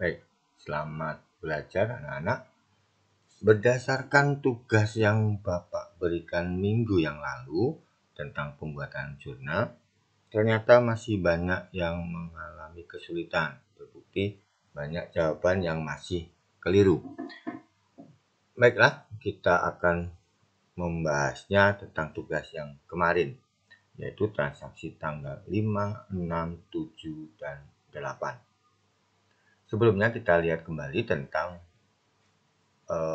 Baik, selamat belajar anak-anak. Berdasarkan tugas yang Bapak berikan minggu yang lalu tentang pembuatan jurnal, ternyata masih banyak yang mengalami kesulitan. Terbukti banyak jawaban yang masih keliru. Baiklah, kita akan membahasnya tentang tugas yang kemarin, yaitu transaksi tanggal 5, 6, 7, dan 8. Sebelumnya kita lihat kembali tentang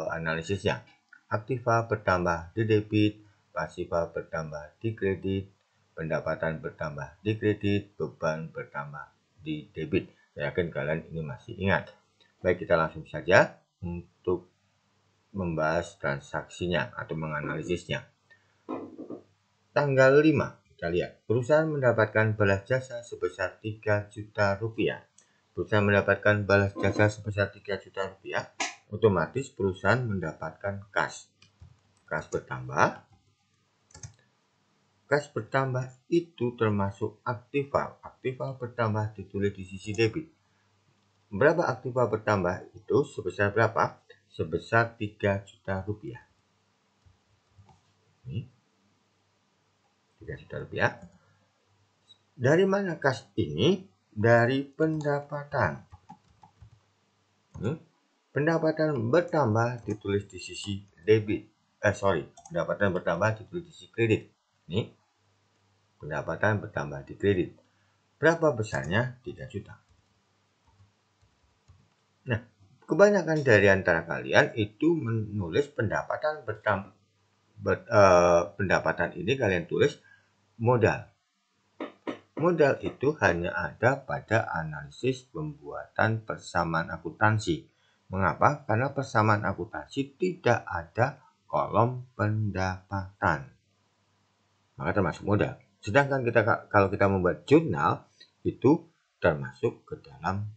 analisisnya. Aktiva bertambah di debit, pasiva bertambah di kredit, pendapatan bertambah di kredit, beban bertambah di debit. Saya yakin kalian ini masih ingat. Baik, kita langsung saja untuk membahas transaksinya atau menganalisisnya. Tanggal 5, kita lihat. Perusahaan mendapatkan balas jasa sebesar 3 juta rupiah. Perusahaan mendapatkan balas jasa sebesar 3 juta rupiah. Otomatis perusahaan mendapatkan kas. Kas bertambah. Kas bertambah itu termasuk aktiva. Aktiva bertambah ditulis di sisi debit. Berapa aktiva bertambah itu sebesar berapa? Sebesar 3 juta rupiah. Ini 3 juta rupiah. Dari mana kas ini? Dari pendapatan. Pendapatan bertambah ditulis di sisi debit. Pendapatan bertambah ditulis di sisi kredit. Ini pendapatan bertambah di kredit. Berapa besarnya? 3 juta. Nah, kebanyakan dari antara kalian itu menulis pendapatan bertambah. Pendapatan ini kalian tulis modal. Modal itu hanya ada pada analisis pembuatan persamaan akuntansi. Mengapa? Karena persamaan akuntansi tidak ada kolom pendapatan. Maka termasuk modal. Sedangkan kalau kita membuat jurnal, itu termasuk ke dalam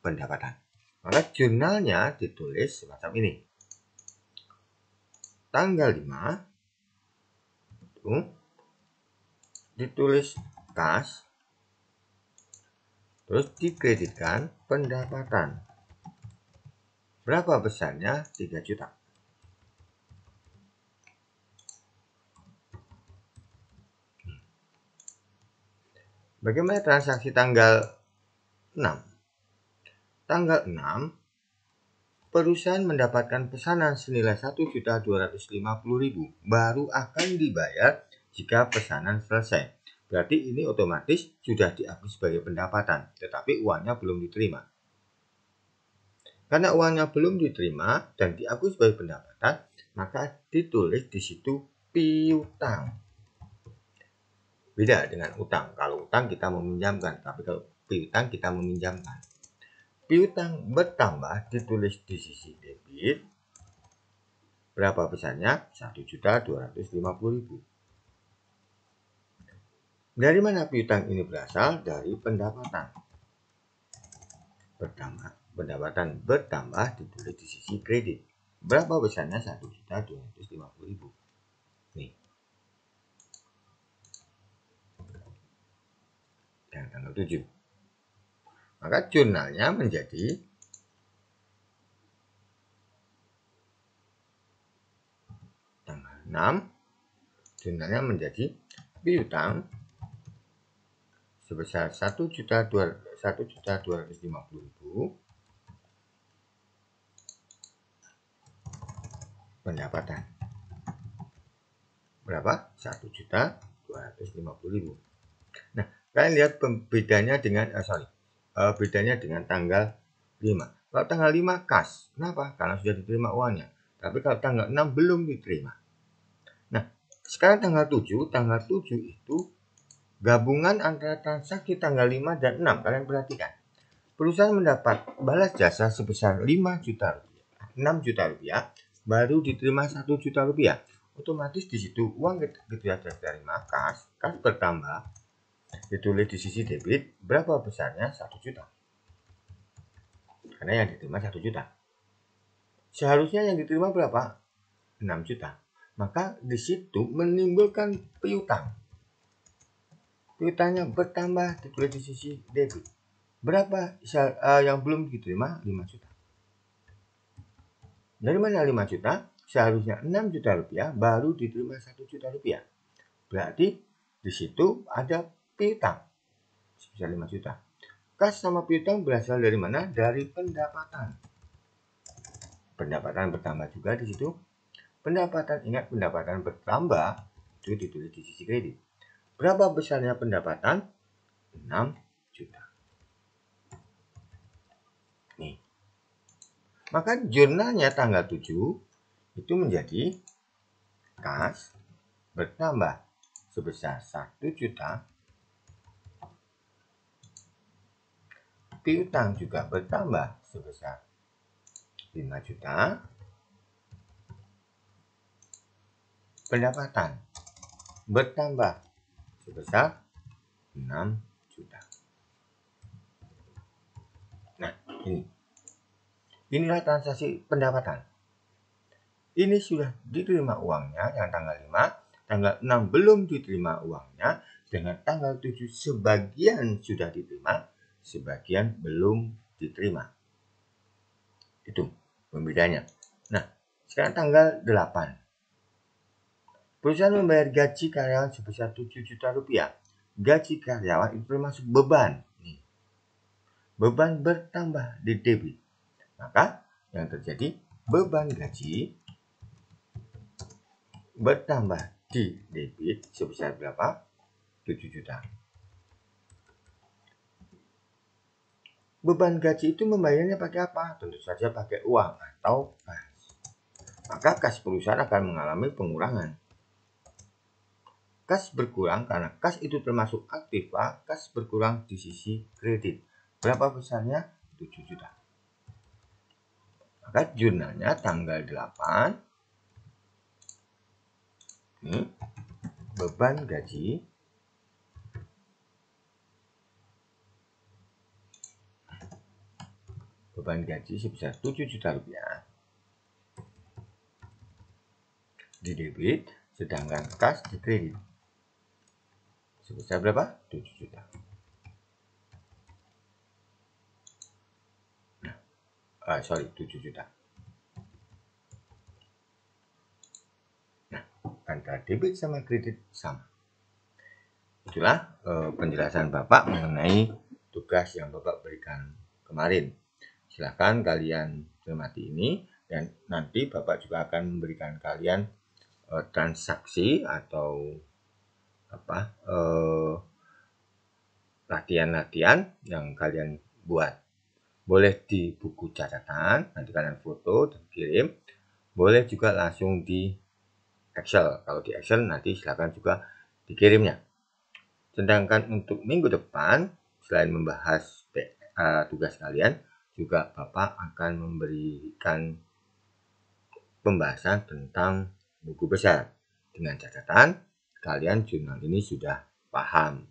pendapatan. Maka jurnalnya ditulis semacam ini. Tanggal 5 itu ditulis kas, terus dikreditkan pendapatan. Berapa besarnya? 3 juta. Bagaimana transaksi tanggal 6? Tanggal 6, perusahaan mendapatkan pesanan senilai 1.250.000 baru akan dibayar jika pesanan selesai. Berarti ini otomatis sudah diakui sebagai pendapatan, tetapi uangnya belum diterima. Karena uangnya belum diterima dan diakui sebagai pendapatan, maka ditulis di situ piutang. Beda dengan utang. Kalau utang kita meminjamkan, tapi kalau piutang kita meminjamkan. Piutang bertambah ditulis di sisi debit. Berapa besarnya? 1.250.000. Dari mana piutang ini berasal? Dari pendapatan. Pendapatan bertambah ditulis di sisi kredit. Berapa besarnya? 1.250.000. Nih. Dan tanggal 7. Maka jurnalnya menjadi tanggal 6. Jurnalnya menjadi piutang sebesar 1.250.000 pendapatan. Berapa? 1.250.000. Nah, kalian lihat bedanya dengan bedanya dengan tanggal 5. Kalau tanggal 5 kas. Kenapa? Karena sudah diterima uangnya. Tapi kalau tanggal 6 belum diterima. Nah, sekarang tanggal 7 itu gabungan antara transaksi tanggal 5 dan 6. Kalian perhatikan. Perusahaan mendapat balas jasa sebesar 5 juta rupiah, 6 juta rupiah, baru diterima 1 juta rupiah. Otomatis di situ uang kita terima kas bertambah, ditulis di sisi debit, berapa besarnya? 1 juta. Karena yang diterima 1 juta. Seharusnya yang diterima berapa? 6 juta. Maka di situ menimbulkan piutang. Piutangnya bertambah ditulis di sisi debit. Berapa yang belum diterima? 5 juta. Dari mana 5 juta? Seharusnya 6 juta rupiah baru diterima 1 juta rupiah. Berarti di situ ada piutang sebesar 5 juta. Kas sama piutang berasal dari mana? Dari pendapatan. Pendapatan bertambah juga di situ. Pendapatan, ingat pendapatan bertambah itu ditulis di sisi kredit. Berapa besarnya pendapatan? 6 juta. Nih. Maka jurnalnya tanggal 7 itu menjadi kas bertambah sebesar 1 juta. Piutang juga bertambah sebesar 5 juta. Pendapatan bertambah sebesar 6 juta. Nah, inilah transaksi pendapatan. Ini sudah diterima uangnya yang tanggal 5, tanggal 6 belum diterima uangnya, dengan tanggal 7 sebagian sudah diterima, sebagian belum diterima. Itu pembedanya. Nah, sekarang tanggal 8. Perusahaan membayar gaji karyawan sebesar 7 juta rupiah. Gaji karyawan itu termasuk beban. Beban bertambah di debit. Maka yang terjadi beban gaji bertambah di debit sebesar berapa? 7 juta. Beban gaji itu membayarnya pakai apa? Tentu saja pakai uang atau kas. Maka kas perusahaan akan mengalami pengurangan. Kas berkurang karena kas itu termasuk aktiva, kas berkurang di sisi kredit. Berapa besarnya? 7 juta. Maka jurnalnya tanggal 8. Ini beban gaji sebesar 7 juta rupiah di debit, sedangkan kas di kredit sebesar berapa? 7 juta. 7 juta. Nah, antara debit sama kredit sama. Itulah penjelasan Bapak mengenai tugas yang Bapak berikan kemarin. Silahkan kalian cermati ini, dan nanti Bapak juga akan memberikan kalian transaksi atau latihan-latihan yang kalian buat. Boleh di buku catatan, nanti kalian foto dan kirim. Boleh juga langsung di Excel. Kalau di Excel nanti silakan juga dikirimnya. Sedangkan untuk minggu depan, selain membahas tugas kalian, juga Bapak akan memberikan pembahasan tentang buku besar. Dengan catatan, kalian jurnal ini sudah paham.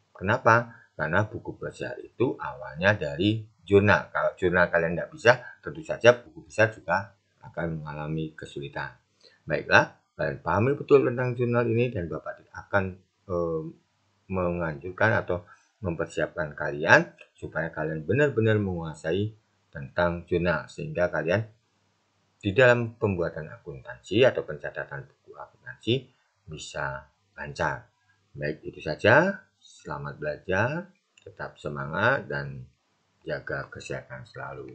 Kenapa? Karena buku besar itu awalnya dari jurnal. Kalau jurnal kalian tidak bisa, tentu saja buku besar juga akan mengalami kesulitan. Baiklah, kalian pahami betul tentang jurnal ini, dan Bapak akan menganjurkan atau mempersiapkan kalian supaya kalian benar-benar menguasai tentang jurnal, sehingga kalian di dalam pembuatan akuntansi atau pencatatan buku akuntansi bisa lancar. Baik, itu saja. Selamat belajar, tetap semangat, dan jaga kesehatan selalu.